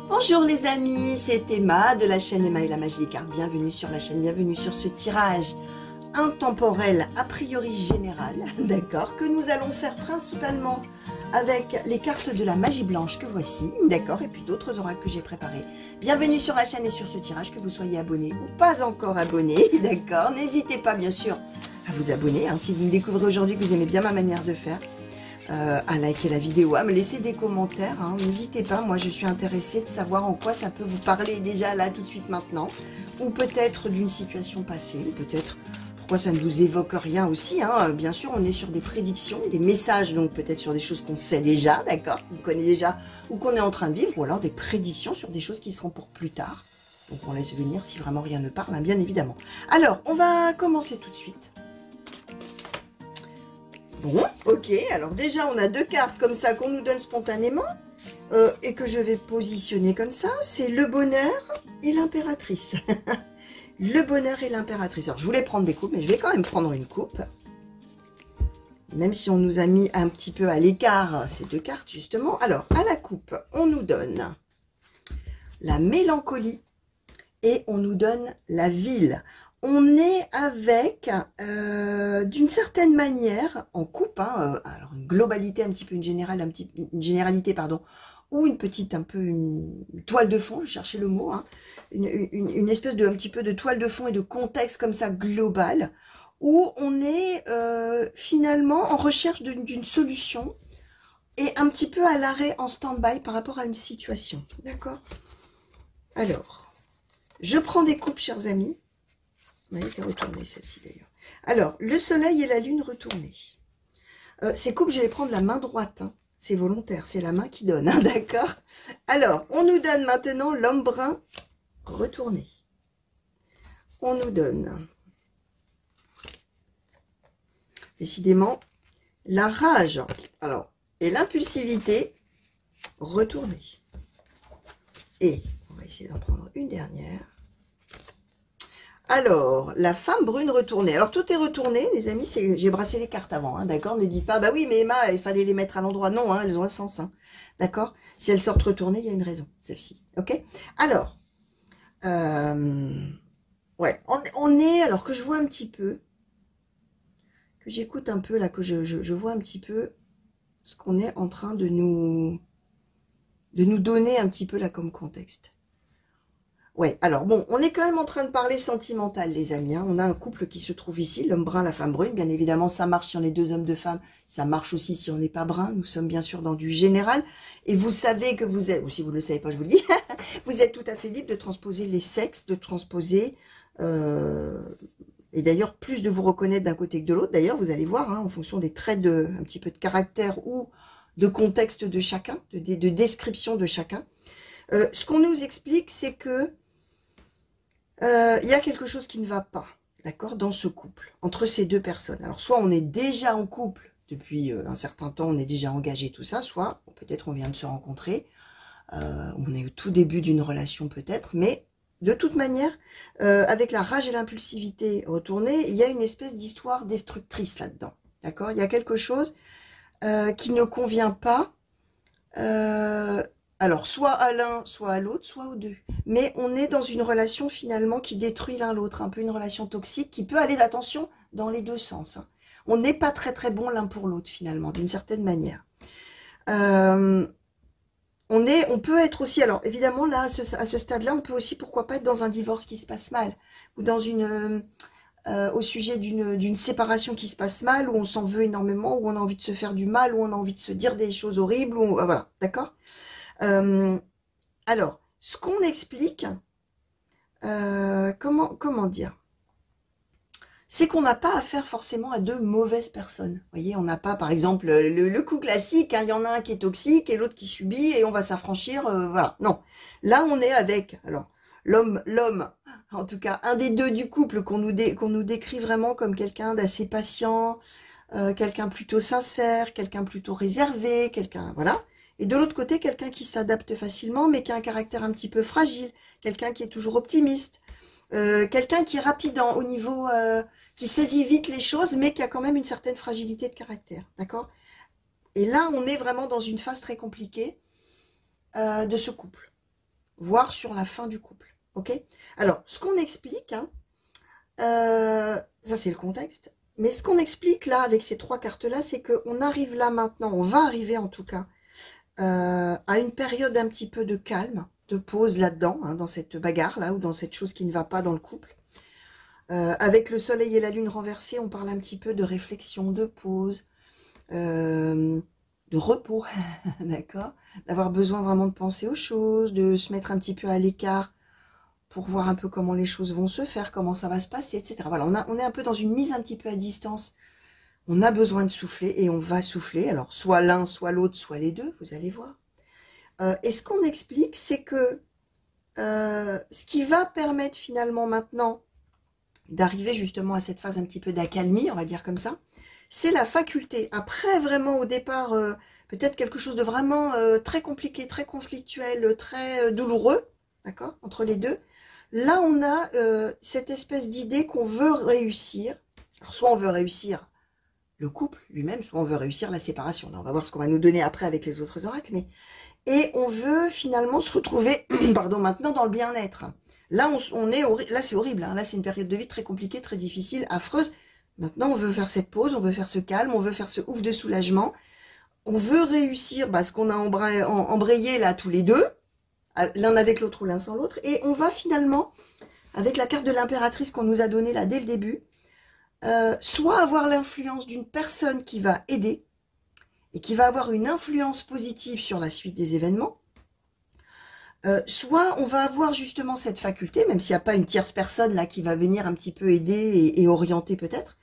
Bonjour les amis, c'est Emma de la chaîne Emma et la magie des cartes. Bienvenue sur la chaîne, bienvenue sur ce tirage intemporel a priori général, d'accord, que nous allons faire principalement avec les cartes de la magie blanche que voici, d'accord, et puis d'autres oracles que j'ai préparés. Bienvenue sur la chaîne et sur ce tirage, que vous soyez abonné ou pas encore abonné, d'accord. N'hésitez pas bien sûr à vous abonner, hein, si vous me découvrez aujourd'hui que vous aimez bien ma manière de faire. À liker la vidéo, à me laisser des commentaires, hein. N'hésitez pas, moi je suis intéressée de savoir en quoi ça peut vous parler déjà là tout de suite maintenant, ou peut-être d'une situation passée, ou peut-être pourquoi ça ne vous évoque rien aussi, hein. Bien sûr on est sur des prédictions, des messages, donc peut-être sur des choses qu'on sait déjà, d'accord, qu'on connaît déjà, ou qu'on est en train de vivre, ou alors des prédictions sur des choses qui seront pour plus tard, donc on laisse venir si vraiment rien ne parle, hein, bien évidemment. Alors on va commencer tout de suite. Bon, ok, alors déjà on a deux cartes comme ça qu'on nous donne spontanément et que je vais positionner comme ça, c'est le bonheur et l'impératrice. Le bonheur et l'impératrice. Alors je voulais prendre des coupes, mais je vais quand même prendre une coupe. Même si on nous a mis un petit peu à l'écart ces deux cartes justement. Alors à la coupe, on nous donne la mélancolie et on nous donne la ville. On est avec, d'une certaine manière, en coupe, hein, alors une globalité, un petit peu une généralité, pardon, ou une petite, un peu une toile de fond, je cherchais le mot, hein, une espèce de, un petit peu de toile de fond et de contexte comme ça global, où on est finalement en recherche d'une solution et un petit peu à l'arrêt, en stand-by par rapport à une situation, d'accord? Alors, je prends des coupes, chers amis. Elle était retournée, celle-ci d'ailleurs. Alors, le soleil et la lune retournés. Ces coupes, je vais prendre la main droite. Hein. C'est volontaire, c'est la main qui donne, hein, d'accord? Alors, on nous donne maintenant l'homme brun retourné. On nous donne, décidément, la rage alors, et l'impulsivité retournée. Et, on va essayer d'en prendre une dernière. Alors, la femme brune retournée. Alors, tout est retourné, les amis. J'ai brassé les cartes avant, hein, d'accord? Ne dites pas, bah oui, mais Emma, il fallait les mettre à l'endroit. Non, hein, elles ont un sens, hein, d'accord? Si elles sortent retournées, il y a une raison, celle-ci, ok? Alors, ouais, on est, alors que je vois un petit peu, que j'écoute un peu, là, que je vois un petit peu ce qu'on est en train de nous donner un petit peu, là, comme contexte. Ouais, alors bon, on est quand même en train de parler sentimental, les amis. Hein. On a un couple qui se trouve ici, l'homme brun, la femme brune. Bien évidemment, ça marche si on est deux hommes, deux femmes. Ça marche aussi si on n'est pas brun. Nous sommes bien sûr dans du général. Et vous savez que vous êtes, ou si vous ne le savez pas, je vous le dis, vous êtes tout à fait libre de transposer les sexes, de transposer, et d'ailleurs, plus de vous reconnaître d'un côté que de l'autre. D'ailleurs, vous allez voir, hein, en fonction des traits un petit peu de caractère ou de contexte de chacun, de description de chacun. Ce qu'on nous explique, c'est que il y a quelque chose qui ne va pas, d'accord, dans ce couple, entre ces deux personnes. Alors, soit on est déjà en couple depuis un certain temps, on est déjà engagé, tout ça, soit peut-être on vient de se rencontrer, on est au tout début d'une relation peut-être, mais de toute manière, avec la rage et l'impulsivité retournée, il y a une espèce d'histoire destructrice là-dedans, d'accord? Il y a quelque chose qui ne convient pas, alors, soit à l'un, soit à l'autre, soit aux deux. Mais on est dans une relation finalement qui détruit l'un l'autre, un peu une relation toxique qui peut aller, attention, dans les deux sens. Hein. On n'est pas très très bon l'un pour l'autre finalement, d'une certaine manière. On peut être aussi, alors évidemment là, à ce stade-là, on peut aussi, pourquoi pas, être dans un divorce qui se passe mal, ou dans au sujet d'une séparation qui se passe mal, où on s'en veut énormément, où on a envie de se faire du mal, où on a envie de se dire des choses horribles, voilà, d'accord? Alors, ce qu'on explique, comment dire, c'est qu'on n'a pas affaire forcément à deux mauvaises personnes. Vous voyez, on n'a pas, par exemple, le coup classique, hein, il y en a un qui est toxique et l'autre qui subit et on va s'affranchir, voilà. Non, là on est avec, alors, l'homme, en tout cas, un des deux du couple qu'on nous décrit vraiment comme quelqu'un d'assez patient, quelqu'un plutôt sincère, quelqu'un plutôt réservé, quelqu'un, voilà. Et de l'autre côté, quelqu'un qui s'adapte facilement, mais qui a un caractère un petit peu fragile. Quelqu'un qui est toujours optimiste. Quelqu'un qui est rapide au niveau... qui saisit vite les choses, mais qui a quand même une certaine fragilité de caractère. D'accord? Et là, on est vraiment dans une phase très compliquée de ce couple. voire sur la fin du couple. Ok? Alors, ce qu'on explique, hein, ça c'est le contexte, mais ce qu'on explique là avec ces 3 cartes-là, c'est qu'on arrive là maintenant, on va arriver en tout cas, à une période un petit peu de calme, de pause là-dedans, hein, dans cette bagarre-là, ou dans cette chose qui ne va pas dans le couple. Avec le soleil et la lune renversés, on parle un petit peu de réflexion, de pause, de repos, d'accord? D'avoir besoin vraiment de penser aux choses, de se mettre un petit peu à l'écart pour voir un peu comment les choses vont se faire, comment ça va se passer, etc. Voilà, on est un peu dans une mise un petit peu à distance. On a besoin de souffler et on va souffler. Alors, soit l'un, soit l'autre, soit les deux, vous allez voir. Et ce qu'on explique, c'est que ce qui va permettre finalement maintenant d'arriver justement à cette phase un petit peu d'accalmie, on va dire comme ça, c'est la faculté. Après, vraiment, au départ, peut-être quelque chose de vraiment très compliqué, très conflictuel, très douloureux, d'accord, entre les deux. Là, on a cette espèce d'idée qu'on veut réussir. Alors, soit on veut réussir le couple lui-même, soit on veut réussir la séparation. Là, on va voir ce qu'on va nous donner après avec les autres oracles. Et on veut finalement se retrouver, pardon, maintenant dans le bien-être. Là, là c'est horrible. Hein. Là, c'est une période de vie très compliquée, très difficile, affreuse. Maintenant, on veut faire cette pause, on veut faire ce calme, on veut faire ce ouf de soulagement. On veut réussir ce qu'on a embrayé là tous les deux, l'un avec l'autre ou l'un sans l'autre. Et on va finalement, avec la carte de l'impératrice qu'on nous a donnée là dès le début, soit avoir l'influence d'une personne qui va aider et qui va avoir une influence positive sur la suite des événements, soit on va avoir justement cette faculté, même s'il n'y a pas une tierce personne là qui va venir un petit peu aider et orienter peut-être,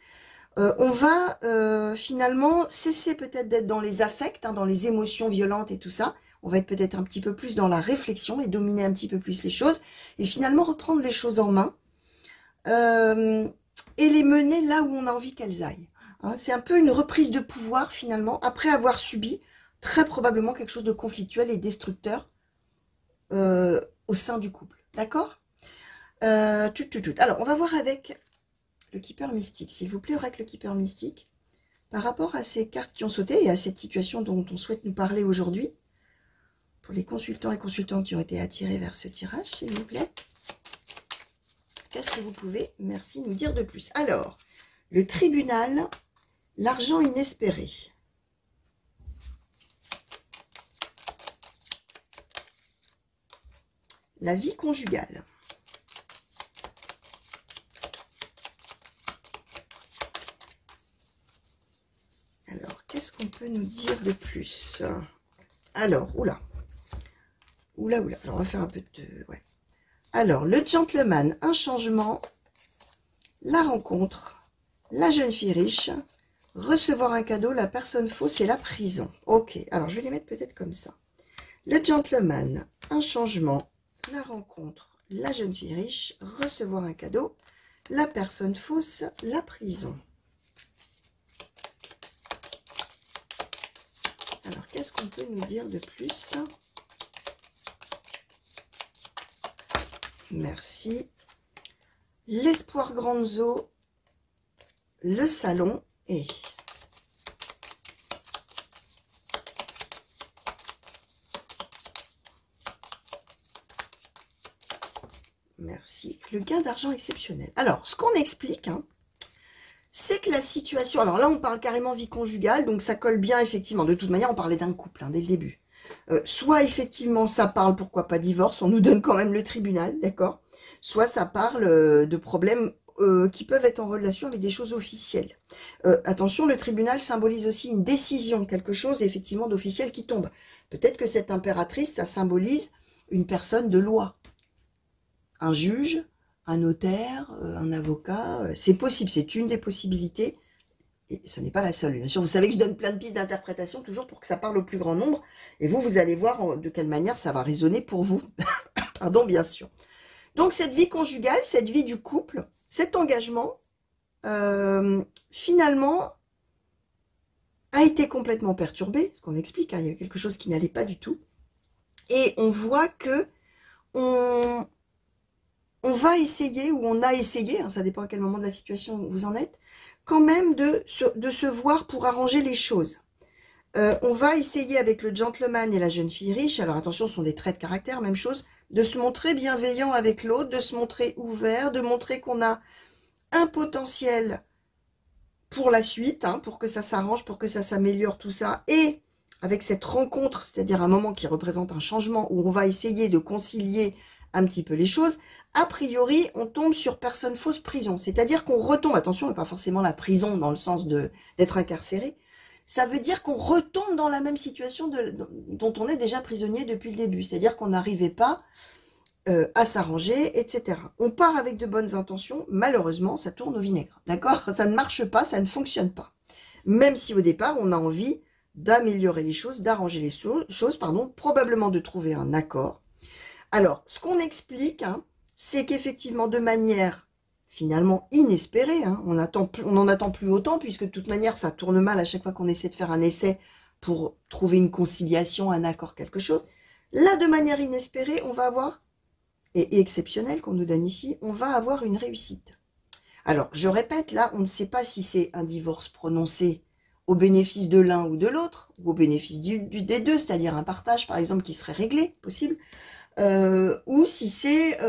on va finalement cesser peut-être d'être dans les affects, hein, dans les émotions violentes et tout ça. On va être peut-être un petit peu plus dans la réflexion et dominer un petit peu plus les choses et finalement reprendre les choses en main et les mener là où on a envie qu'elles aillent. Hein, c'est un peu une reprise de pouvoir finalement après avoir subi très probablement quelque chose de conflictuel et destructeur au sein du couple. D'accord? Alors, on va voir avec le Keeper Mystique. S'il vous plaît, oracle Keeper Mystique, par rapport à ces cartes qui ont sauté et à cette situation dont on souhaite nous parler aujourd'hui, pour les consultants et consultantes qui ont été attirés vers ce tirage, s'il vous plaît. Qu'est-ce que vous pouvez, merci, nous dire de plus? Alors, le tribunal, l'argent inespéré. La vie conjugale. Alors, qu'est-ce qu'on peut nous dire de plus? Alors, oula. Alors, on va faire un peu de... Ouais. Alors, le gentleman, un changement, la rencontre, la jeune fille riche, recevoir un cadeau, la personne fausse et la prison. Ok, alors je vais les mettre peut-être comme ça. Le gentleman, un changement, la rencontre, la jeune fille riche, recevoir un cadeau, la personne fausse, la prison. Alors, qu'est-ce qu'on peut nous dire de plus? Merci. L'espoir grandes eaux, le salon et... Merci. Le gain d'argent exceptionnel. Alors, ce qu'on explique, hein, c'est que la situation... Alors là, on parle carrément vie conjugale, donc ça colle bien, effectivement. De toute manière, on parlait d'un couple, hein, dès le début. Soit, effectivement, ça parle, pourquoi pas divorce, on nous donne quand même le tribunal, d'accord? Soit ça parle de problèmes qui peuvent être en relation avec des choses officielles. Attention, le tribunal symbolise aussi une décision, quelque chose, effectivement, d'officiel qui tombe. Peut-être que cette impératrice, ça symbolise une personne de loi. Un juge, un notaire, un avocat, c'est possible, c'est une des possibilités, et ce n'est pas la seule. Bien sûr, vous savez que je donne plein de pistes d'interprétation, toujours pour que ça parle au plus grand nombre, et vous allez voir de quelle manière ça va résonner pour vous. Pardon, bien sûr. Donc, cette vie conjugale, cette vie du couple, cet engagement, finalement, a été complètement perturbé, ce qu'on explique, hein, il y a quelque chose qui n'allait pas du tout, et on voit que on va essayer, ou on a essayé, hein, ça dépend à quel moment de la situation vous en êtes, quand même de se voir pour arranger les choses. On va essayer avec le gentleman et la jeune fille riche, alors attention, ce sont des traits de caractère, même chose, de se montrer bienveillant avec l'autre, de se montrer ouvert, de montrer qu'on a un potentiel pour la suite, hein, pour que ça s'arrange, pour que ça s'améliore, tout ça. Et avec cette rencontre, c'est-à-dire un moment qui représente un changement, où on va essayer de concilier un petit peu les choses, a priori, on tombe sur personne fausse prison. C'est-à-dire qu'on retombe, attention, pas forcément la prison dans le sens d'être incarcéré, ça veut dire qu'on retombe dans la même situation dont on est déjà prisonnier depuis le début. C'est-à-dire qu'on n'arrivait pas à s'arranger, etc. On part avec de bonnes intentions, malheureusement, ça tourne au vinaigre. D'accord? Ça ne marche pas, ça ne fonctionne pas. Même si au départ, on a envie d'améliorer les choses, d'arranger les choses, pardon, probablement de trouver un accord. Alors, ce qu'on explique, hein, c'est qu'effectivement, de manière finalement inespérée, hein, on n'en attend plus autant, puisque de toute manière, ça tourne mal à chaque fois qu'on essaie de faire un essai pour trouver une conciliation, un accord, quelque chose. Là, de manière inespérée, on va avoir, et exceptionnelle qu'on nous donne ici, on va avoir une réussite. Alors, je répète, là, on ne sait pas si c'est un divorce prononcé au bénéfice de l'un ou de l'autre, ou au bénéfice des deux, c'est-à-dire un partage, par exemple, qui serait réglé, possible, ou si c'est,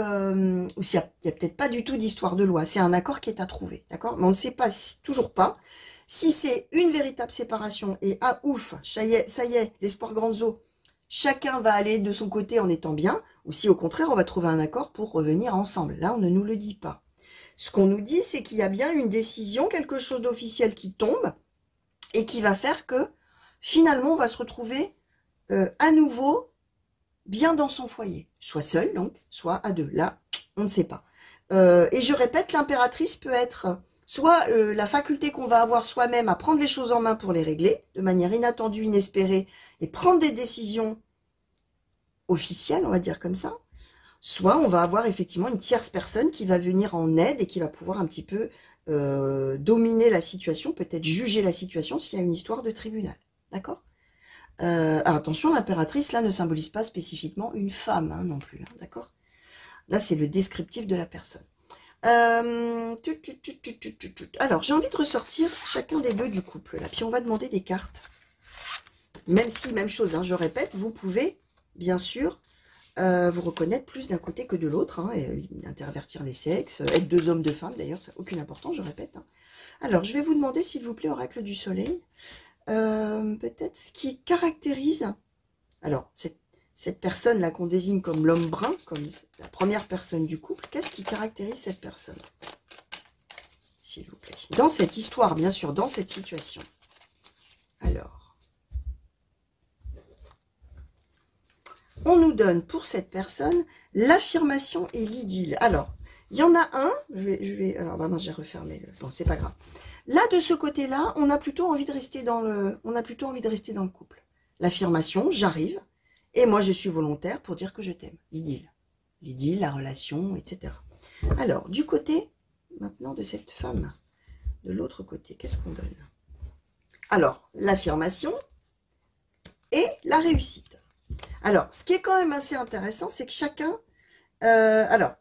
ou s'il n'y a peut-être pas du tout d'histoire de loi, c'est un accord qui est à trouver, d'accord? Mais on ne sait pas, toujours pas, si c'est une véritable séparation, et ah ouf, ça y est, l'espoir granzo, chacun va aller de son côté en étant bien, ou si au contraire on va trouver un accord pour revenir ensemble. Là, on ne nous le dit pas. Ce qu'on nous dit, c'est qu'il y a bien une décision, quelque chose d'officiel qui tombe, et qui va faire que, finalement, on va se retrouver à nouveau bien dans son foyer. Soit seul, donc, soit à deux. Là, on ne sait pas. Et je répète, l'impératrice peut être soit la faculté qu'on va avoir soi-même à prendre les choses en main pour les régler, de manière inattendue, inespérée, et prendre des décisions officielles, on va dire comme ça, soit on va avoir effectivement une tierce personne qui va venir en aide et qui va pouvoir un petit peu dominer la situation, peut-être juger la situation s'il y a une histoire de tribunal. D'accord? Alors attention, l'impératrice, là, ne symbolise pas spécifiquement une femme, hein, non plus. Hein, d'accord? Là, c'est le descriptif de la personne. Alors, j'ai envie de ressortir chacun des deux du couple, là. Puis on va demander des cartes. Même si, même chose, hein, je répète, vous pouvez, bien sûr, vous reconnaître plus d'un côté que de l'autre, hein, et intervertir les sexes, être deux hommes, deux femmes, d'ailleurs, ça n'a aucune importance, je répète. Hein. Alors, je vais vous demander, s'il vous plaît, oracle du soleil, peut-être ce qui caractérise, alors, cette personne-là qu'on désigne comme l'homme brun, comme la première personne du couple, qu'est-ce qui caractérise cette personne? S'il vous plaît. Dans cette histoire, bien sûr, dans cette situation. Alors, on nous donne pour cette personne l'affirmation et l'idylle. Alors, il y en a un, alors vraiment j'ai refermé, bon c'est pas grave. Là de ce côté-là, on a plutôt envie de rester dans le couple. L'affirmation, j'arrive, et moi je suis volontaire pour dire que je t'aime. L'idylle, la relation, etc. Alors, du côté, maintenant de cette femme, de l'autre côté, qu'est-ce qu'on donne? Alors, l'affirmation et la réussite. Alors, ce qui est quand même assez intéressant, c'est que chacun... alors,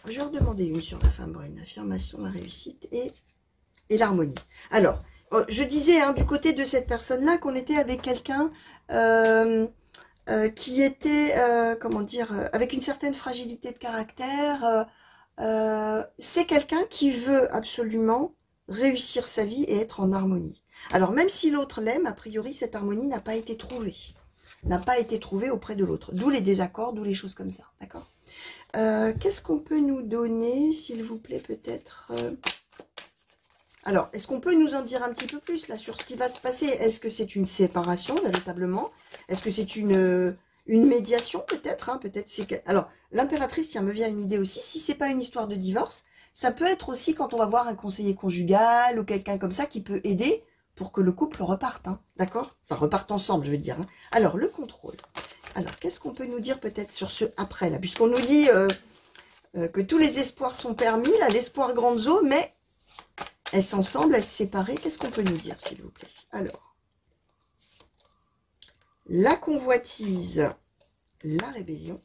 je vais redemander une sur la femme brune. L'affirmation, la réussite et l'harmonie. Alors, je disais hein, du côté de cette personne-là qu'on était avec quelqu'un qui était, comment dire, avec une certaine fragilité de caractère. C'est quelqu'un qui veut absolument réussir sa vie et être en harmonie. Alors, même si l'autre l'aime, a priori, cette harmonie n'a pas été trouvée. N'a pas été trouvée auprès de l'autre. D'où les désaccords, d'où les choses comme ça. D'accord? Qu'est-ce qu'on peut nous donner, s'il vous plaît, peut-être Alors, est-ce qu'on peut nous en dire un petit peu plus, là, sur ce qui va se passer? Est-ce que c'est une séparation, véritablement? Est-ce que c'est une médiation, peut-être hein, peut-être c'est que... Alors, l'impératrice, tiens, me vient une idée aussi. Si c'est pas une histoire de divorce, ça peut être aussi quand on va voir un conseiller conjugal ou quelqu'un comme ça qui peut aider pour que le couple reparte, hein, d'accord? Enfin, reparte ensemble, je veux dire. Hein. Alors, le contrôle. Alors, qu'est-ce qu'on peut nous dire peut-être sur ce après, là? Puisqu'on nous dit que tous les espoirs sont permis, là, l'espoir granzo, mais est-ce ensemble, est-ce séparé? Qu'est-ce qu'on peut nous dire, s'il vous plaît? Alors, la convoitise, la rébellion.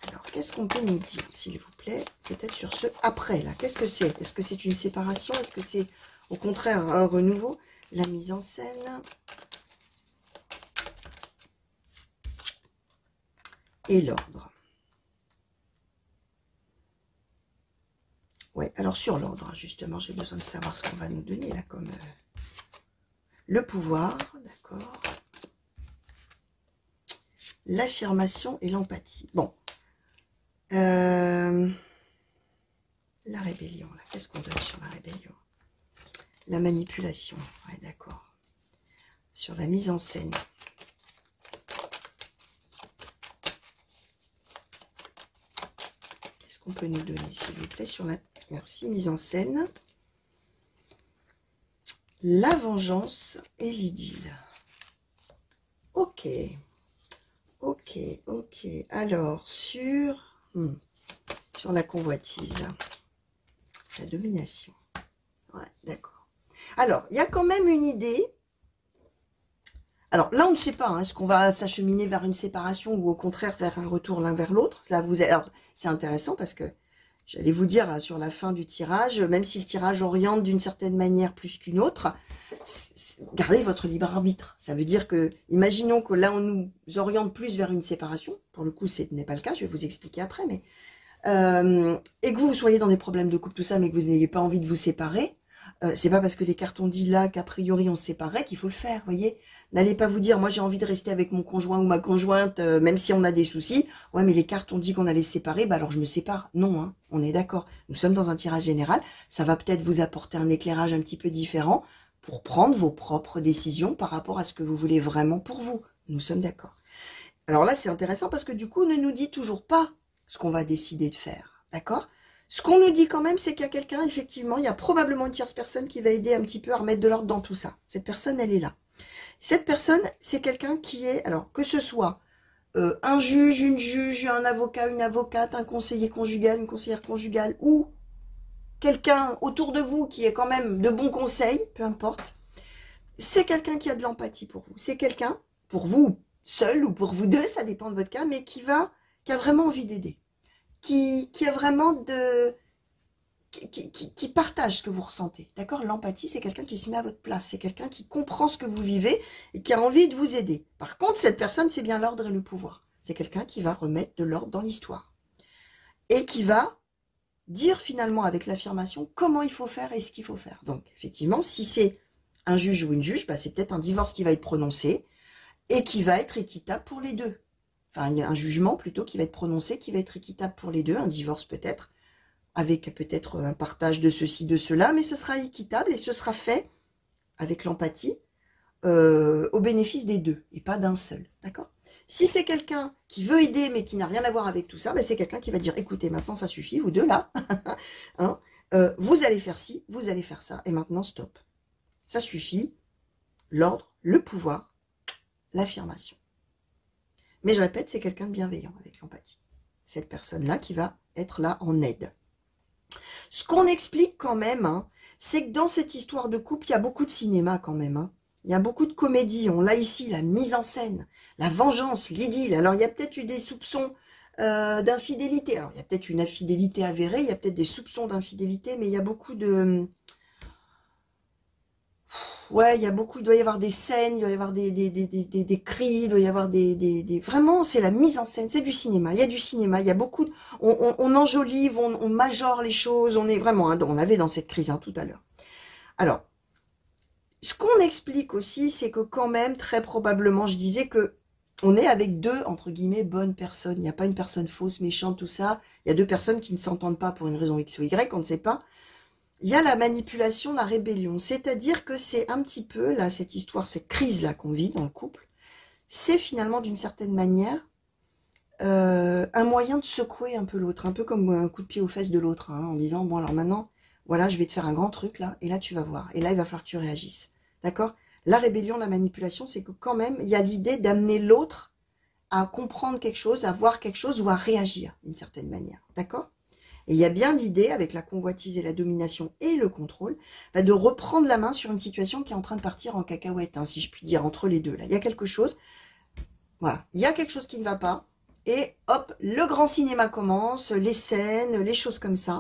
Alors, qu'est-ce qu'on peut nous dire, s'il vous plaît? Peut-être sur ce après, là. Qu'est-ce que c'est? Est-ce que c'est une séparation? Est-ce que c'est Au contraire, un renouveau. La mise en scène. Et l'ordre. Ouais, alors sur l'ordre, justement, j'ai besoin de savoir ce qu'on va nous donner là comme... le pouvoir, d'accord. L'affirmation et l'empathie. Bon. La rébellion, là. Qu'est-ce qu'on donne sur la rébellion? La manipulation, ouais, d'accord. Sur la mise en scène. Qu'est-ce qu'on peut nous donner, s'il vous plaît, sur la... Merci, mise en scène. La vengeance et l'idylle. Ok. Ok, ok. Alors, sur la convoitise. La domination. Ouais, d'accord. Alors, il y a quand même une idée. Alors, là, on ne sait pas. Hein, est-ce qu'on va s'acheminer vers une séparation ou au contraire vers un retour l'un vers l'autre? Là, c'est intéressant parce que j'allais vous dire sur la fin du tirage, même si le tirage oriente d'une certaine manière plus qu'une autre, gardez votre libre arbitre. Ça veut dire que, imaginons que là, on nous oriente plus vers une séparation. Pour le coup, ce n'est pas le cas. Je vais vous expliquer après. Mais et que vous soyez dans des problèmes de couple, tout ça, mais que vous n'ayez pas envie de vous séparer, c'est pas parce que les cartes ont dit là qu'a priori on se séparait qu'il faut le faire, voyez. N'allez pas vous dire, moi j'ai envie de rester avec mon conjoint ou ma conjointe, même si on a des soucis. Ouais, mais les cartes ont dit qu'on allait se séparer, bah alors je me sépare. Non, hein, on est d'accord. Nous sommes dans un tirage général. Ça va peut-être vous apporter un éclairage un petit peu différent pour prendre vos propres décisions par rapport à ce que vous voulez vraiment pour vous. Nous sommes d'accord. Alors là, c'est intéressant parce que du coup, on ne nous dit toujours pas ce qu'on va décider de faire, d'accord? Ce qu'on nous dit quand même, c'est qu'il y a quelqu'un, effectivement, il y a probablement une tierce personne qui va aider un petit peu à remettre de l'ordre dans tout ça. Cette personne, elle est là. Cette personne, c'est quelqu'un qui est, alors que ce soit un juge, une juge, un avocat, une avocate, un conseiller conjugal, une conseillère conjugale, ou quelqu'un autour de vous qui est quand même de bons conseils, peu importe, c'est quelqu'un qui a de l'empathie pour vous. C'est quelqu'un, pour vous seul ou pour vous deux, ça dépend de votre cas, mais qui a vraiment envie d'aider. Qui a vraiment qui partage ce que vous ressentez, d'accord? L'empathie, c'est quelqu'un qui se met à votre place, c'est quelqu'un qui comprend ce que vous vivez et qui a envie de vous aider. Par contre, cette personne, c'est bien l'ordre et le pouvoir. C'est quelqu'un qui va remettre de l'ordre dans l'histoire et qui va dire finalement avec l'affirmation comment il faut faire et ce qu'il faut faire. Donc, effectivement, si c'est un juge ou une juge, bah, c'est peut-être un divorce qui va être prononcé et qui va être équitable pour les deux. Enfin, un jugement plutôt qui va être prononcé, qui va être équitable pour les deux, un divorce peut-être, avec peut-être un partage de ceci, de cela, mais ce sera équitable et ce sera fait avec l'empathie au bénéfice des deux et pas d'un seul, d'accord? Si c'est quelqu'un qui veut aider mais qui n'a rien à voir avec tout ça, ben c'est quelqu'un qui va dire, écoutez, maintenant ça suffit, vous deux là, hein, vous allez faire ci, vous allez faire ça, et maintenant stop. Ça suffit, l'ordre, le pouvoir, l'affirmation. Mais je répète, c'est quelqu'un de bienveillant avec l'empathie. Cette personne-là qui va être là en aide. Ce qu'on explique quand même, hein, c'est que dans cette histoire de couple, il y a beaucoup de cinéma quand même. Hein. Il y a beaucoup de comédie. On l'a ici, la mise en scène, la vengeance, l'idylle. Alors, il y a peut-être eu des soupçons d'infidélité. Alors, il y a peut-être une infidélité avérée, il y a peut-être des soupçons d'infidélité, mais il y a beaucoup de... Ouais, il y a beaucoup, il doit y avoir des scènes, il doit y avoir des cris, il doit y avoir Vraiment, c'est la mise en scène, c'est du cinéma. Il y a du cinéma, il y a beaucoup... On enjolive, on majore les choses, on est vraiment... Hein, on avait dans cette crise hein, tout à l'heure. Alors, ce qu'on explique aussi, c'est que quand même, très probablement, je disais que on est avec deux, entre guillemets, bonnes personnes. Il n'y a pas une personne fausse, méchante, tout ça. Il y a deux personnes qui ne s'entendent pas pour une raison X ou Y, on ne sait pas. Il y a la manipulation, la rébellion. C'est-à-dire que c'est un petit peu, là, cette histoire, cette crise-là qu'on vit dans le couple, c'est finalement, d'une certaine manière, un moyen de secouer un peu l'autre. Un peu comme un coup de pied aux fesses de l'autre, hein, en disant, bon, alors maintenant, voilà, je vais te faire un grand truc, là, et là, tu vas voir. Et là, il va falloir que tu réagisses. D'accord? La rébellion, la manipulation, c'est que quand même, il y a l'idée d'amener l'autre à comprendre quelque chose, à voir quelque chose ou à réagir d'une certaine manière. D'accord? Et il y a bien l'idée, avec la convoitise et la domination et le contrôle, bah, de reprendre la main sur une situation qui est en train de partir en cacahuète, hein, si je puis dire, entre les deux. Là, il y a quelque chose, voilà, il y a quelque chose qui ne va pas, et hop, le grand cinéma commence, les scènes, les choses comme ça,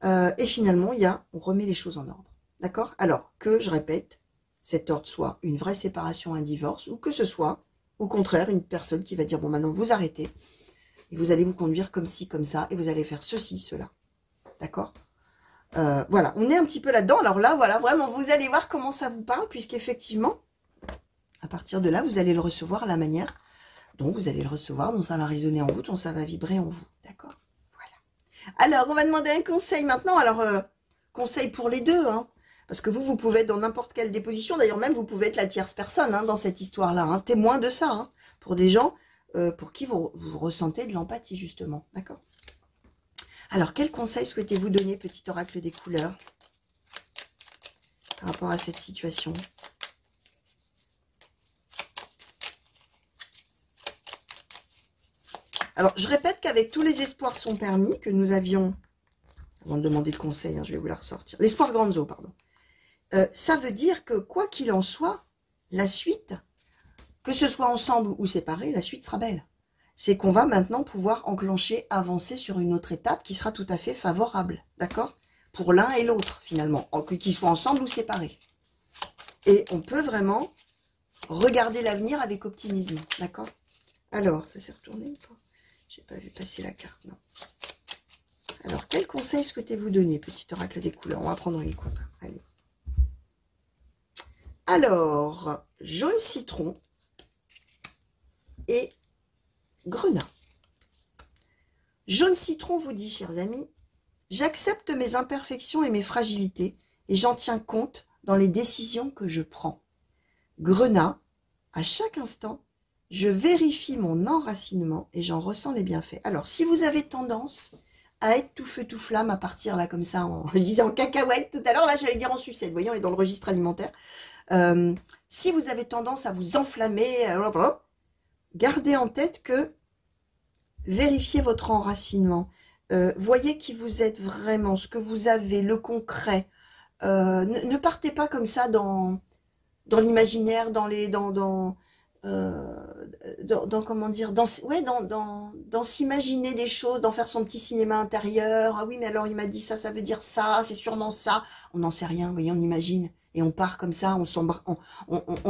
et finalement, on remet les choses en ordre. D'accord? Alors que, je répète, cet ordre soit une vraie séparation, un divorce, ou que ce soit, au contraire, une personne qui va dire, bon, maintenant, vous arrêtez, et vous allez vous conduire comme ci, comme ça, et vous allez faire ceci, cela. D'accord? Voilà, on est un petit peu là-dedans. Alors là, voilà, vraiment, vous allez voir comment ça vous parle, puisqu'effectivement, à partir de là, vous allez le recevoir à la manière dont vous allez le recevoir, dont ça va résonner en vous, dont ça va vibrer en vous. D'accord? Voilà. Alors, on va demander un conseil maintenant. Alors, conseil pour les deux, hein. Parce que vous pouvez être dans n'importe quelle déposition. D'ailleurs, même, vous pouvez être la tierce personne hein, dans cette histoire-là. Hein, témoin de ça. Hein, pour des gens pour qui vous ressentez de l'empathie, justement. D'accord? Alors, quel conseil souhaitez-vous donner, petit oracle des couleurs, par rapport à cette situation? Alors, je répète qu'avec tous les espoirs sont permis, que nous avions, avant de demander de conseil, hein, je vais vous la ressortir, l'espoir Granzo, pardon. Ça veut dire que, quoi qu'il en soit, la suite, que ce soit ensemble ou séparés, la suite sera belle. C'est qu'on va maintenant pouvoir enclencher, avancer sur une autre étape qui sera tout à fait favorable, d'accord? Pour l'un et l'autre, finalement, qu'ils soient ensemble ou séparés. Et on peut vraiment regarder l'avenir avec optimisme, d'accord? Alors, ça s'est retourné ou pas? J'ai pas vu passer la carte, non. Alors, quel conseil souhaitez-vous donner, petit oracle des couleurs? On va prendre une coupe, allez. Alors, jaune citron et grenat. Jaune citron vous dit, chers amis, j'accepte mes imperfections et mes fragilités et j'en tiens compte dans les décisions que je prends. Grenat, à chaque instant, je vérifie mon enracinement et j'en ressens les bienfaits. Alors, si vous avez tendance à être tout feu, tout flamme, à partir là comme ça, je disais en cacahuète tout à l'heure, là j'allais dire en sucette, voyons, on est dans le registre alimentaire. Si vous avez tendance à vous enflammer, gardez en tête que vérifiez votre enracinement. Voyez qui vous êtes vraiment, ce que vous avez, le concret. Ne partez pas comme ça dans l'imaginaire, comment dire, dans s'imaginer des choses, d'en faire son petit cinéma intérieur. Ah oui, mais alors il m'a dit ça, ça veut dire ça, c'est sûrement ça. On n'en sait rien, vous voyez, on imagine. Et on part comme ça, on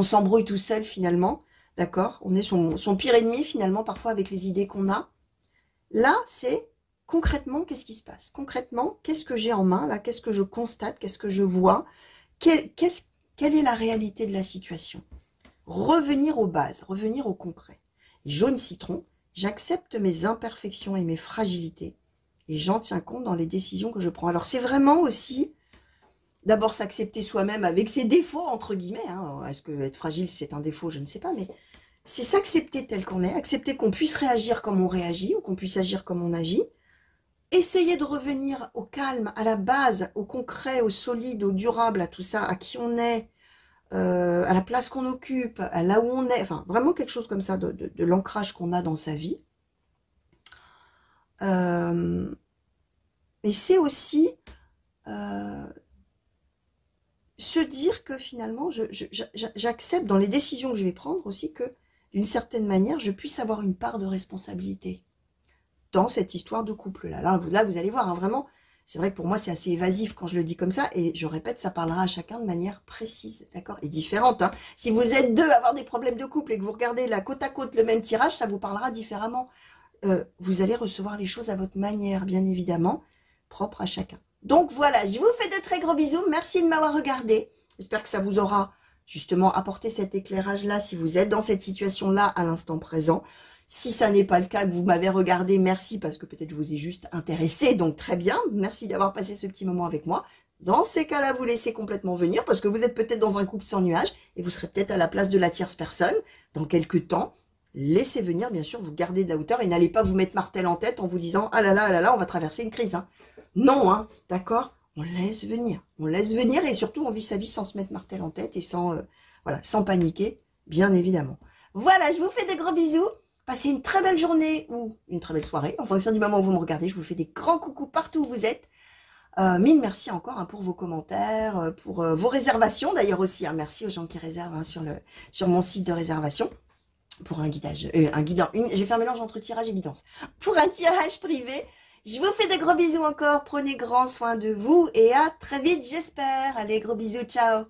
s'embrouille tout seul finalement. D'accord? On est son pire ennemi finalement, parfois avec les idées qu'on a. Là, c'est concrètement, qu'est-ce qui se passe? Concrètement, qu'est-ce que j'ai en main là? Qu'est-ce que je constate? Qu'est-ce que je vois? Quelle est la réalité de la situation? Revenir aux bases, revenir au concret. Et jaune citron, j'accepte mes imperfections et mes fragilités et j'en tiens compte dans les décisions que je prends. Alors c'est vraiment aussi, d'abord s'accepter soi-même avec ses défauts, entre guillemets. Hein. Est-ce que être fragile c'est un défaut? Je ne sais pas, mais c'est s'accepter tel qu'on est, accepter qu'on puisse réagir comme on réagit ou qu'on puisse agir comme on agit. Essayer de revenir au calme, à la base, au concret, au solide, au durable, à tout ça, à qui on est, à la place qu'on occupe, à là où on est, enfin vraiment quelque chose comme ça, de l'ancrage qu'on a dans sa vie. Et c'est aussi se dire que finalement, j'accepte dans les décisions que je vais prendre aussi que d'une certaine manière, je puisse avoir une part de responsabilité dans cette histoire de couple-là. Là, vous allez voir, hein, vraiment, c'est vrai que pour moi, c'est assez évasif quand je le dis comme ça, et je répète, ça parlera à chacun de manière précise, d'accord, et différente. Hein. Si vous êtes deux à avoir des problèmes de couple et que vous regardez là côte à côte le même tirage, ça vous parlera différemment. Vous allez recevoir les choses à votre manière, bien évidemment, propre à chacun. Donc voilà, je vous fais de très gros bisous, merci de m'avoir regardé. J'espère que ça vous aura justement apporté cet éclairage-là si vous êtes dans cette situation-là à l'instant présent. Si ça n'est pas le cas, que vous m'avez regardé, merci, parce que peut-être je vous ai juste intéressé, donc très bien, merci d'avoir passé ce petit moment avec moi. Dans ces cas-là, vous laissez complètement venir, parce que vous êtes peut-être dans un couple sans nuage, et vous serez peut-être à la place de la tierce personne, dans quelques temps. Laissez venir, bien sûr, vous gardez de la hauteur, et n'allez pas vous mettre martel en tête en vous disant, ah là là, on va traverser une crise. Hein. Non, hein, d'accord? On laisse venir, et surtout on vit sa vie sans se mettre martel en tête, et sans paniquer, bien évidemment. Voilà, je vous fais de gros bisous. Passez une très belle journée ou une très belle soirée. En fonction du moment où vous me regardez, je vous fais des grands coucous partout où vous êtes. Mille merci encore hein, pour vos commentaires, pour vos réservations d'ailleurs aussi. Hein, merci aux gens qui réservent hein, sur mon site de réservation pour un guidage. J'ai fait un mélange entre tirage et guidance. Pour un tirage privé, Je vous fais de gros bisous encore. Prenez grand soin de vous et à très vite, j'espère. Allez, gros bisous, ciao.